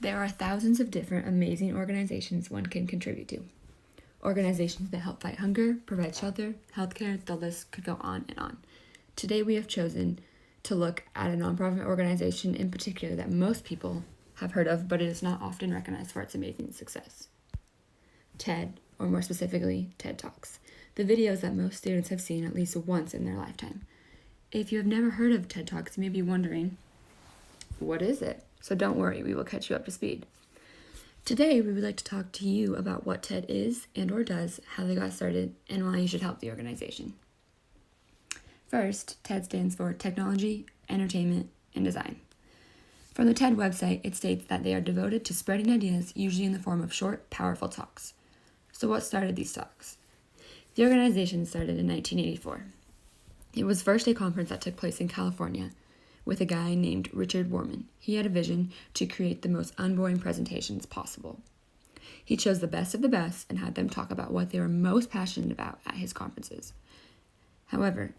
There are thousands of different amazing organizations one can contribute to. Organizations that help fight hunger, provide shelter, healthcare, the list could go on and on. Today we have chosen to look at a nonprofit organization in particular that most people have heard of, but it is not often recognized for its amazing success. TED, or more specifically, TED Talks, the videos that most students have seen at least once in their lifetime. If you have never heard of TED Talks, you may be wondering, what is it? So don't worry, we will catch you up to speed. Today, we would like to talk to you about what TED is and or does, how they got started, and why you should help the organization. First, TED stands for Technology, Entertainment, and Design. From the TED website, it states that they are devoted to spreading ideas, usually in the form of short, powerful talks. So what started these talks? The organization started in 1984. It was first a conference that took place in California with a guy named Richard Warman. He had a vision to create the most unboring presentations possible. He chose the best of the best and had them talk about what they were most passionate about at his conferences. However,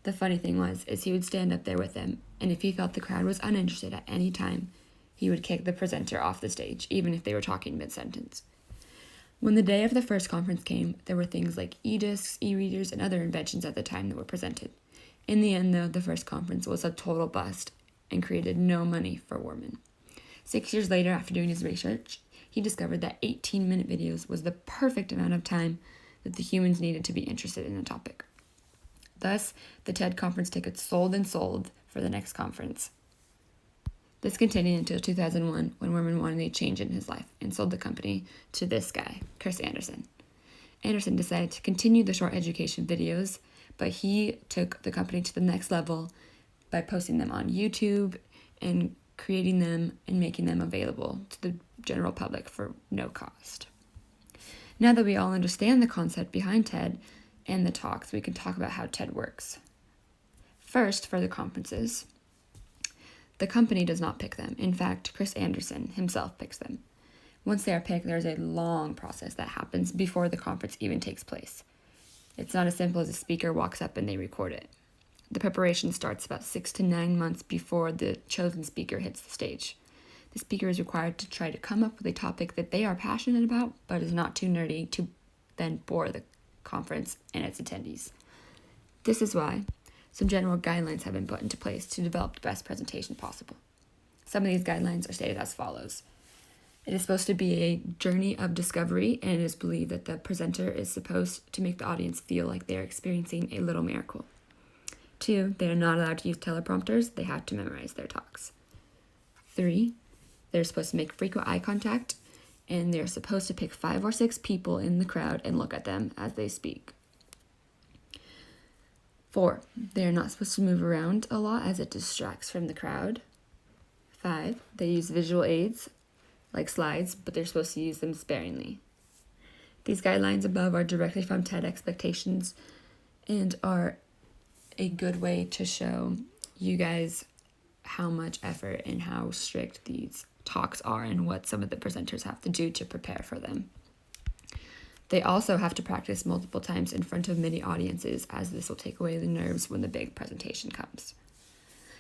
the funny thing is he would stand up there with them, and if he felt the crowd was uninterested at any time, he would kick the presenter off the stage, even if they were talking mid-sentence. When the day of the first conference came, there were things like e-discs, e-readers, and other inventions at the time that were presented. In the end, though, the first conference was a total bust and created no money for Warman. 6 years later, after doing his research, he discovered that 18-minute videos was the perfect amount of time that the humans needed to be interested in a topic. Thus, the TED conference tickets sold and sold for the next conference. This continued until 2001, when Warman wanted a change in his life and sold the company to this guy, Chris Anderson. Anderson decided to continue the short education videos, but he took the company to the next level by posting them on YouTube and creating them and making them available to the general public for no cost. Now that we all understand the concept behind TED and the talks, we can talk about how TED works. First, for the conferences, the company does not pick them. In fact, Chris Anderson himself picks them. Once they are picked, there is a long process that happens before the conference even takes place. It's not as simple as a speaker walks up and they record it. The preparation starts about 6 to 9 months before the chosen speaker hits the stage. The speaker is required to try to come up with a topic that they are passionate about, but is not too nerdy to then bore the conference and its attendees. This is why some general guidelines have been put into place to develop the best presentation possible. Some of these guidelines are stated as follows. It is supposed to be a journey of discovery, and it is believed that the presenter is supposed to make the audience feel like they are experiencing a little miracle. 2, they are not allowed to use teleprompters. They have to memorize their talks. 3, they're supposed to make frequent eye contact, and they're supposed to pick 5 or 6 people in the crowd and look at them as they speak. 4, they are not supposed to move around a lot as it distracts from the crowd. 5, they use visual aids like slides, but they're supposed to use them sparingly. These guidelines above are directly from TED Expectations and are a good way to show you guys how much effort and how strict these talks are and what some of the presenters have to do to prepare for them. They also have to practice multiple times in front of many audiences, as this will take away the nerves when the big presentation comes.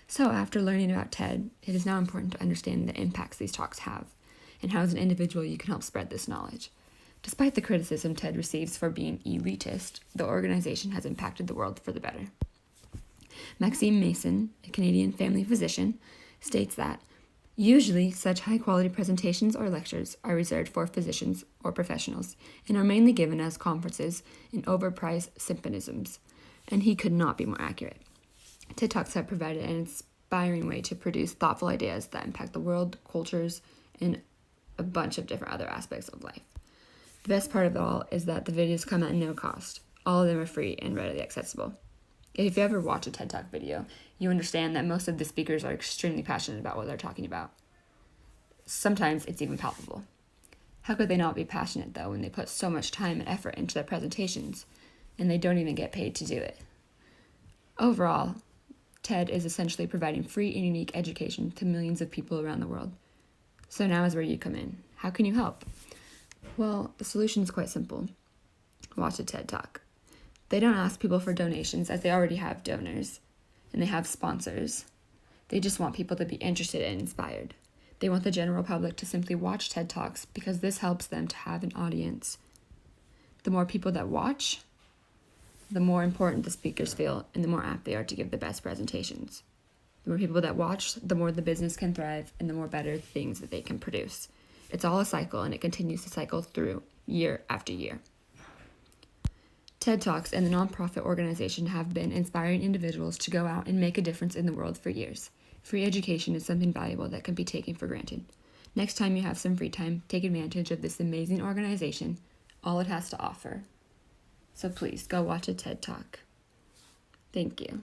So after learning about TED, it is now important to understand the impacts these talks have and how as an individual you can help spread this knowledge. Despite the criticism TED receives for being elitist, the organization has impacted the world for the better. Maxime Mason, a Canadian family physician, states that usually such high-quality presentations or lectures are reserved for physicians or professionals and are mainly given as conferences in overpriced symposiums, and he could not be more accurate. TED Talks have provided an inspiring way to produce thoughtful ideas that impact the world, cultures, and a bunch of different other aspects of life. The best part of it all is that the videos come at no cost. All of them are free and readily accessible. If you ever watch a TED Talk video, you understand that most of the speakers are extremely passionate about what they're talking about. Sometimes it's even palpable. How could they not be passionate, though, when they put so much time and effort into their presentations, and they don't even get paid to do it? Overall, TED is essentially providing free and unique education to millions of people around the world. So now is where you come in. How can you help? Well, the solution is quite simple. Watch a TED Talk. They don't ask people for donations, as they already have donors and they have sponsors. They just want people to be interested and inspired. They want the general public to simply watch TED Talks because this helps them to have an audience. The more people that watch, the more important the speakers feel and the more apt they are to give the best presentations. The more people that watch, the more the business can thrive and the more better things that they can produce. It's all a cycle, and it continues to cycle through year after year. TED Talks and the nonprofit organization have been inspiring individuals to go out and make a difference in the world for years. Free education is something valuable that can be taken for granted. Next time you have some free time, take advantage of this amazing organization, all it has to offer. So please, go watch a TED Talk. Thank you.